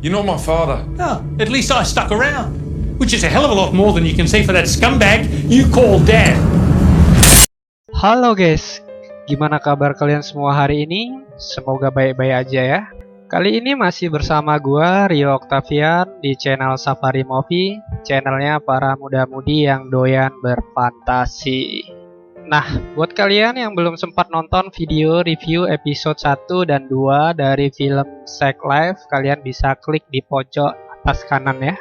You're not my father. Oh, at least I stuck around. Which is a hell of a lot more than you can say for that scumbag you call Dad. Halo guys, gimana kabar kalian semua hari ini? Semoga baik-baik aja ya. Kali ini masih bersama gua Rio Octavian di channel Safari Movie, channelnya para muda-mudi yang doyan berfantasi. Nah, buat kalian yang belum sempat nonton video review episode 1 dan 2 dari film Second Life, kalian bisa klik di pojok atas kanan ya.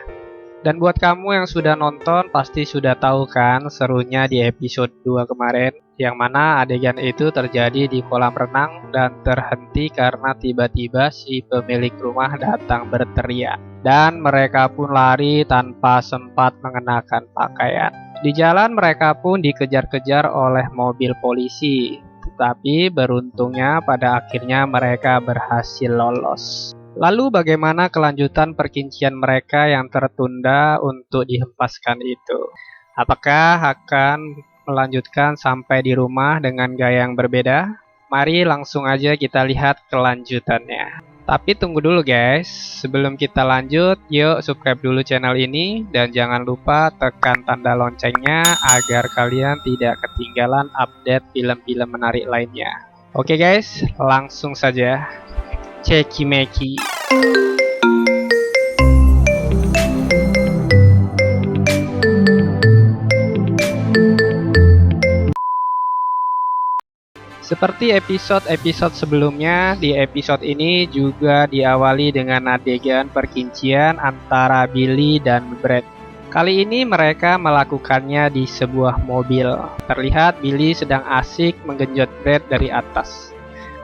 Dan buat kamu yang sudah nonton pasti sudah tahu kan serunya di episode 2 kemarin, yang mana adegan itu terjadi di kolam renang dan terhenti karena tiba-tiba si pemilik rumah datang berteriak. Dan mereka pun lari tanpa sempat mengenakan pakaian. Di jalan mereka pun dikejar-kejar oleh mobil polisi, tetapi beruntungnya pada akhirnya mereka berhasil lolos. Lalu bagaimana kelanjutan perkician mereka yang tertunda untuk dihempaskan itu? Apakah akan melanjutkan sampai di rumah dengan gaya yang berbeda? Mari langsung aja kita lihat kelanjutannya. Tapi tunggu dulu guys, sebelum kita lanjut, yuk subscribe dulu channel ini dan jangan lupa tekan tanda loncengnya agar kalian tidak ketinggalan update film-film menarik lainnya. Oke guys, langsung saja. Cekimeki. Seperti episode-episode sebelumnya, di episode ini juga diawali dengan adegan perkician antara Billy dan Brad. Kali ini mereka melakukannya di sebuah mobil. Terlihat Billy sedang asik menggenjot Brad dari atas.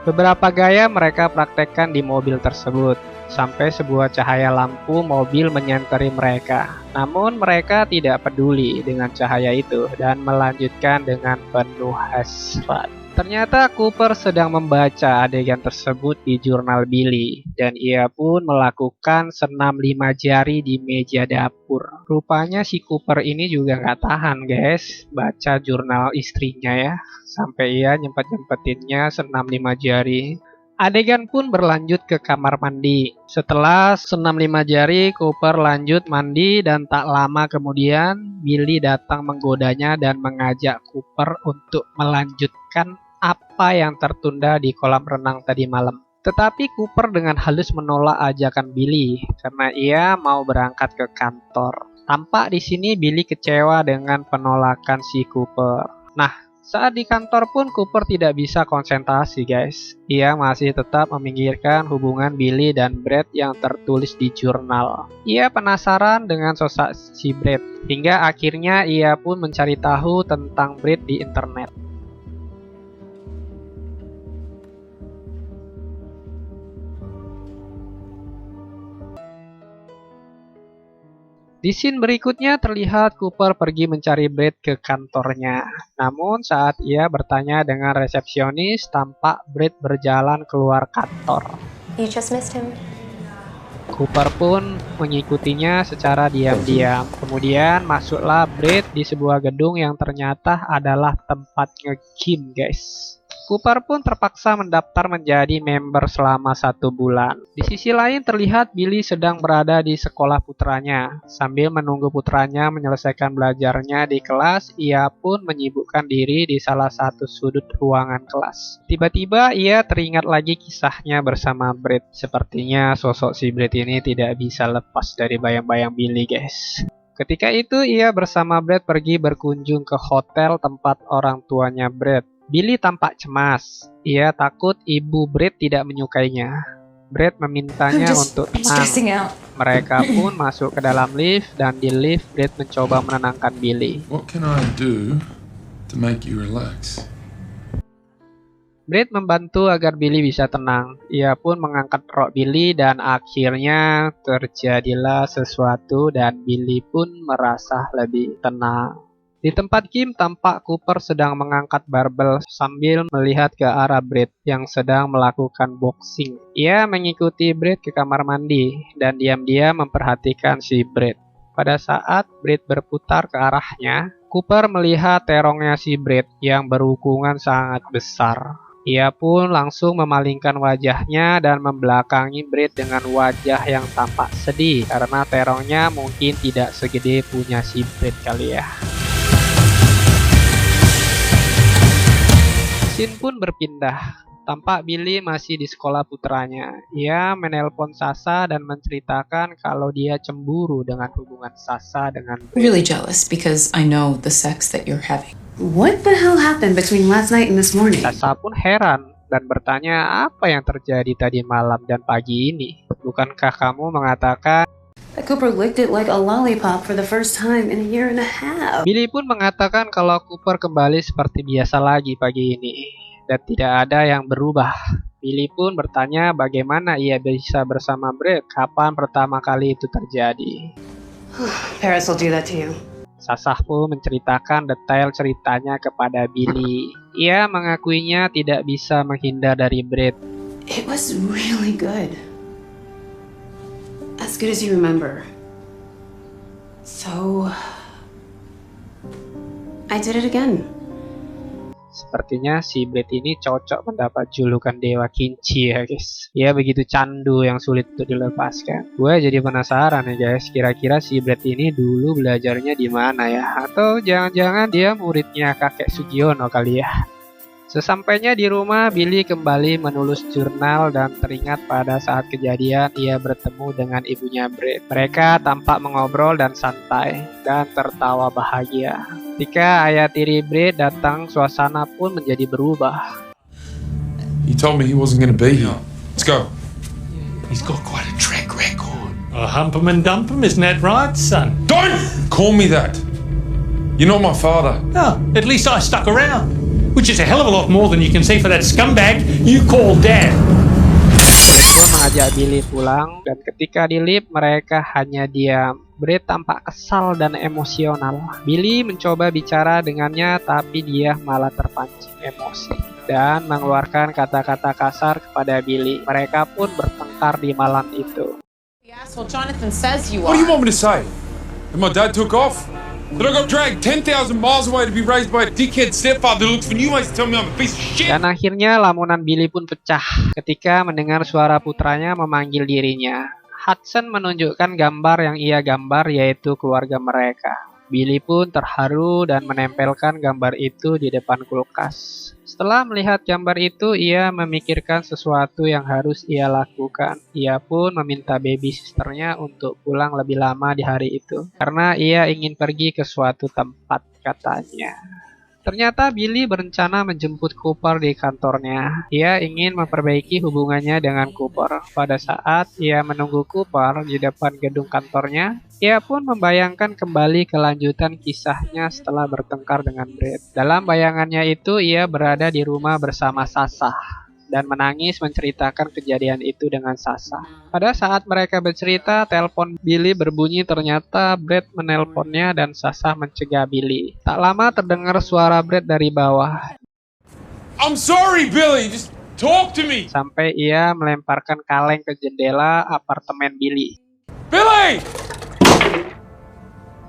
Beberapa gaya mereka praktekkan di mobil tersebut, sampai sebuah cahaya lampu mobil menyenteri mereka. Namun mereka tidak peduli dengan cahaya itu dan melanjutkan dengan penuh hasrat. Ternyata Cooper sedang membaca adegan tersebut di jurnal Billy, dan ia pun melakukan senam 5 jari di meja dapur. Rupanya si Cooper ini juga nggak tahan guys, baca jurnal istrinya ya, sampai ia nyempet-nyempetinnya senam 5 jari. Adegan pun berlanjut ke kamar mandi. Setelah senam 5 jari, Cooper lanjut mandi dan tak lama kemudian Billy datang menggodanya dan mengajak Cooper untuk melanjutkan apa yang tertunda di kolam renang tadi malam. Tetapi Cooper dengan halus menolak ajakan Billy karena ia mau berangkat ke kantor. Tampak di sini Billy kecewa dengan penolakan si Cooper. Nah, saat di kantor pun Cooper tidak bisa konsentrasi guys. Ia masih tetap memikirkan hubungan Billy dan Brad yang tertulis di jurnal. Ia penasaran dengan sosok si Brad, hingga akhirnya ia pun mencari tahu tentang Brad di internet. Di scene berikutnya terlihat Cooper pergi mencari Brad ke kantornya. Namun saat ia bertanya dengan resepsionis, tampak Brad berjalan keluar kantor. You just missed him. Cooper pun mengikutinya secara diam-diam. Kemudian masuklah Brad di sebuah gedung yang ternyata adalah tempat nge-gym guys. Cooper pun terpaksa mendaftar menjadi member selama 1 bulan. Di sisi lain terlihat Billy sedang berada di sekolah putranya. Sambil menunggu putranya menyelesaikan belajarnya di kelas, ia pun menyibukkan diri di salah satu sudut ruangan kelas. Tiba-tiba ia teringat lagi kisahnya bersama Brad. Sepertinya sosok si Brad ini tidak bisa lepas dari bayang-bayang Billy guys. Ketika itu ia bersama Brad pergi berkunjung ke hotel tempat orang tuanya Brad. Billy tampak cemas. Ia takut ibu Brad tidak menyukainya. Brad memintanya untuk tenang. Mereka pun masuk ke dalam lift dan di lift Brad mencoba menenangkan Billy. What can I do to make you relax? Brad membantu agar Billy bisa tenang. Ia pun mengangkat rok Billy dan akhirnya terjadilah sesuatu dan Billy pun merasa lebih tenang. Di tempat gym tampak Cooper sedang mengangkat barbel sambil melihat ke arah Brad yang sedang melakukan boxing. Ia mengikuti Brad ke kamar mandi dan diam-diam memperhatikan si Brad. Pada saat Brad berputar ke arahnya, Cooper melihat terongnya si Brad yang berukungan sangat besar. Ia pun langsung memalingkan wajahnya dan membelakangi Brett dengan wajah yang tampak sedih karena terongnya mungkin tidak segede punya si Brett kali ya. Scene pun berpindah. Tampak Billy masih di sekolah putranya. Ia menelpon Sasha dan menceritakan kalau dia cemburu dengan hubungan Sasha dengan Brett. Really jealous because I know the sex that you're having. What the hell happened between last night and this morning? Sasha pun heran dan bertanya apa yang terjadi tadi malam dan pagi ini. Bukankah kamu mengatakan That Cooper licked it like a lollipop for the first time in a year and a half. Billy pun mengatakan kalau Cooper kembali seperti biasa lagi pagi ini dan tidak ada yang berubah. Billy pun bertanya bagaimana ia bisa bersama Brett, kapan pertama kali itu terjadi. Paris will do that to you. Sasha pun menceritakan detail ceritanya kepada Billy. Ia mengakuinya tidak bisa menghindar dari Brett. It was really good. As good as you remember. So, I did it again. Sepertinya si Brett ini cocok mendapat julukan Dewa Kinci ya guys. Ia begitu candu yang sulit untuk dilepaskan. Gue jadi penasaran ya guys, kira-kira si Brett ini dulu belajarnya di mana ya? Atau jangan-jangan dia muridnya kakek Sugiono kali ya? Sesampainya di rumah, Billy kembali menulis jurnal dan teringat pada saat kejadian ia bertemu dengan ibunya Brett. Mereka tampak mengobrol dan santai dan tertawa bahagia. Ketika ayah tiri Brett datang, suasana pun menjadi berubah. He told me he wasn't going to be here. Let's go. He's got quite a track record. A hump 'em and dump 'em, isn't that right, son? Don't call me that. You're not my father. Oh, at least I stuck around. Which is a hell of a lot more than you can say for that scumbag you call Dad. Brett pun mengajak Billy pulang dan ketika di lift mereka hanya diam. Brett tampak kesal dan emosional. Billy mencoba bicara dengannya tapi dia malah terpancing emosi dan mengeluarkan kata-kata kasar kepada Billy. Mereka pun bertengkar di malam itu. The asshole Jonathan says you What do you are. want me to say? That my dad took off? That I got dragged 10,000 miles away to be raised by a dickhead stepfather who looks for new ways to tell me I'm a piece of shit? Dan akhirnya lamunan Billy pun pecah ketika mendengar suara putranya memanggil dirinya. Hudson menunjukkan gambar yang ia gambar yaitu keluarga mereka. Billy pun terharu dan menempelkan gambar itu di depan kulkas. Setelah melihat gambar itu, ia memikirkan sesuatu yang harus ia lakukan. Ia pun meminta baby sisternya untuk pulang lebih lama di hari itu, karena ia ingin pergi ke suatu tempat, katanya. Ternyata Billy berencana menjemput Cooper di kantornya. Ia ingin memperbaiki hubungannya dengan Cooper. Pada saat ia menunggu Cooper di depan gedung kantornya, ia pun membayangkan kembali kelanjutan kisahnya setelah bertengkar dengan Brett. Dalam bayangannya itu, ia berada di rumah bersama Sasha dan menangis menceritakan kejadian itu dengan Sasha. Pada saat mereka bercerita, telepon Billy berbunyi. Ternyata Brett menelponnya dan Sasha mencegah Billy. Tak lama terdengar suara Brett dari bawah. I'm sorry, Billy. Just talk to me. Sampai ia melemparkan kaleng ke jendela apartemen Billy. Billy!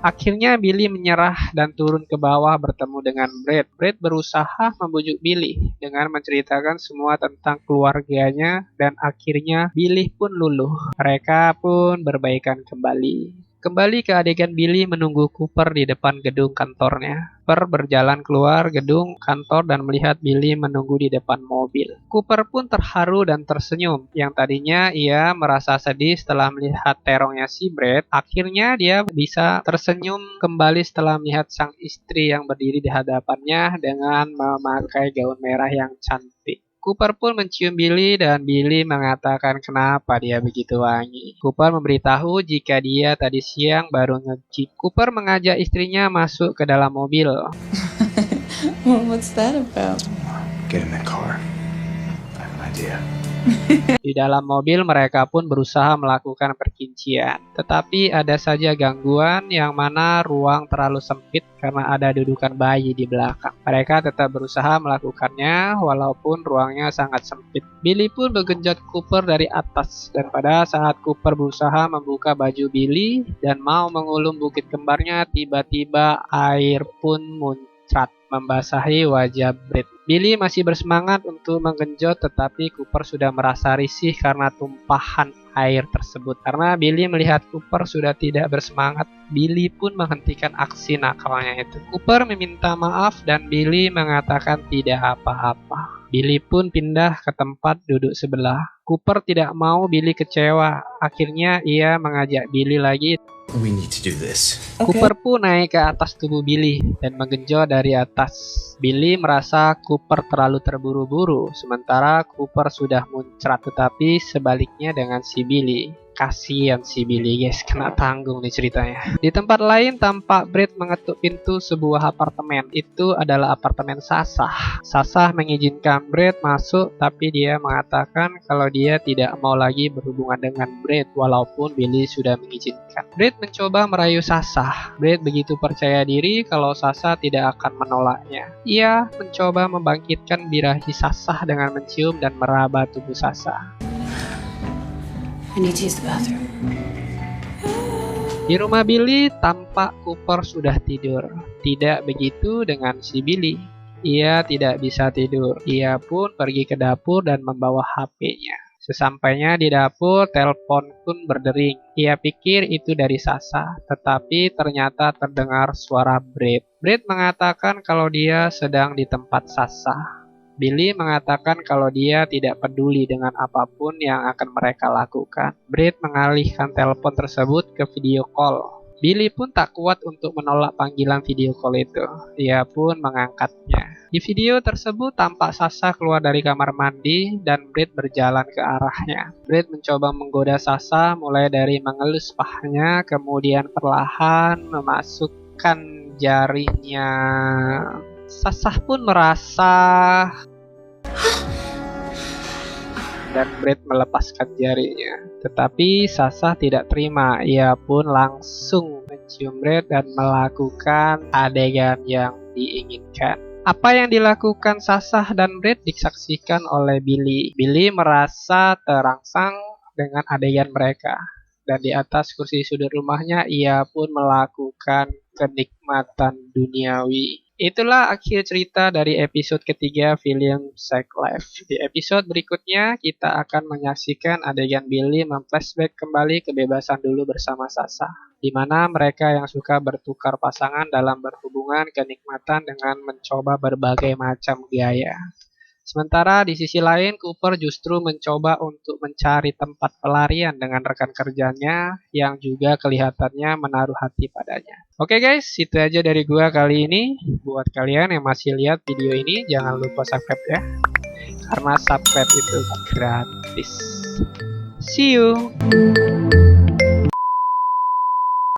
Akhirnya Billy menyerah dan turun ke bawah bertemu dengan Brett. Brett berusaha membujuk Billy dengan menceritakan semua tentang keluarganya dan akhirnya Billy pun luluh. Mereka pun berbaikan kembali. Kembali ke adegan Billy menunggu Cooper di depan gedung kantornya. Cooper berjalan keluar gedung kantor dan melihat Billy menunggu di depan mobil. Cooper pun terharu dan tersenyum. Yang tadinya ia merasa sedih setelah melihat terongnya si Brett, akhirnya dia bisa tersenyum kembali setelah melihat sang istri yang berdiri di hadapannya dengan memakai gaun merah yang cantik. Cooper pun mencium Billy dan Billy mengatakan kenapa dia begitu wangi. Cooper memberitahu jika dia tadi siang baru nge-gym. Cooper mengajak istrinya masuk ke dalam mobil. Well, what's that about? Get in the car. I have an idea. Di dalam mobil mereka pun berusaha melakukan perkincian. Tetapi ada saja gangguan yang mana ruang terlalu sempit karena ada dudukan bayi di belakang. Mereka tetap berusaha melakukannya walaupun ruangnya sangat sempit. Billy pun bergenjot Cooper dari atas dan pada saat Cooper berusaha membuka baju Billy dan mau mengulum bukit kembarnya, tiba-tiba air pun muncrat. membasahi wajah Brett. Billy masih bersemangat untuk menggenjot, tetapi Cooper sudah merasa risih karena tumpahan air tersebut. Karena Billy melihat Cooper sudah tidak bersemangat, Billy pun menghentikan aksi nakalnya itu. Cooper meminta maaf dan Billy mengatakan tidak apa-apa. Billy pun pindah ke tempat duduk sebelah. Cooper tidak mau Billy kecewa. Akhirnya ia mengajak Billy lagi. We need to do this. Cooper pun naik ke atas tubuh Billy dan menggenjot dari atas. Billy merasa Cooper terlalu terburu-buru, sementara Cooper sudah muncrat, tetapi sebaliknya dengan si Billy. Kasian si Billy guys, kena tanggung nih ceritanya. Di tempat lain tampak Brett mengetuk pintu sebuah apartemen. Itu adalah apartemen Sasah. Sasah mengizinkan Brett masuk, tapi dia mengatakan kalau dia tidak mau lagi berhubungan dengan Brett walaupun Billy sudah mengizinkan. Brett mencoba merayu Sasah. Brett begitu percaya diri kalau Sasah tidak akan menolaknya. Ia mencoba membangkitkan birahi Sasah dengan mencium dan meraba tubuh Sasah. I need to use the bathroom. Di rumah Billy, tampak Cooper sudah tidur. Tidak begitu dengan si Billy. Ia tidak bisa tidur. Ia pun pergi ke dapur dan membawa HP-nya. Sesampainya di dapur, telepon pun berdering. Ia pikir itu dari Sasha, tetapi ternyata terdengar suara Brett. Brett mengatakan kalau dia sedang di tempat Sasha. Billy mengatakan kalau dia tidak peduli dengan apapun yang akan mereka lakukan. Brett mengalihkan telepon tersebut ke video call. Billy pun tak kuat untuk menolak panggilan video call itu. Ia pun mengangkatnya. Di video tersebut tampak Sasha keluar dari kamar mandi dan Brett berjalan ke arahnya. Brett mencoba menggoda Sasha mulai dari mengelus pahanya, kemudian perlahan memasukkan jarinya. Sasha pun merasa dan Brett melepaskan jarinya. Tetapi Sasha tidak terima. Ia pun langsung mencium Brett dan melakukan adegan yang diinginkan. Apa yang dilakukan Sasha dan Brett disaksikan oleh Billy. Billy merasa terangsang dengan adegan mereka. Dan di atas kursi sudut rumahnya ia pun melakukan kenikmatan duniawi. Itulah akhir cerita dari episode ketiga film Sex Life. Di episode berikutnya kita akan menyaksikan adegan Billy memflashback kembali kebebasan dulu bersama Sasha, di mana mereka yang suka bertukar pasangan dalam berhubungan kenikmatan dengan mencoba berbagai macam gaya. Sementara di sisi lain, Cooper justru mencoba untuk mencari tempat pelarian dengan rekan kerjanya yang juga kelihatannya menaruh hati padanya. Oke guys, itu aja dari gua kali ini. Buat kalian yang masih lihat video ini, jangan lupa subscribe ya. Karena subscribe itu gratis. See you!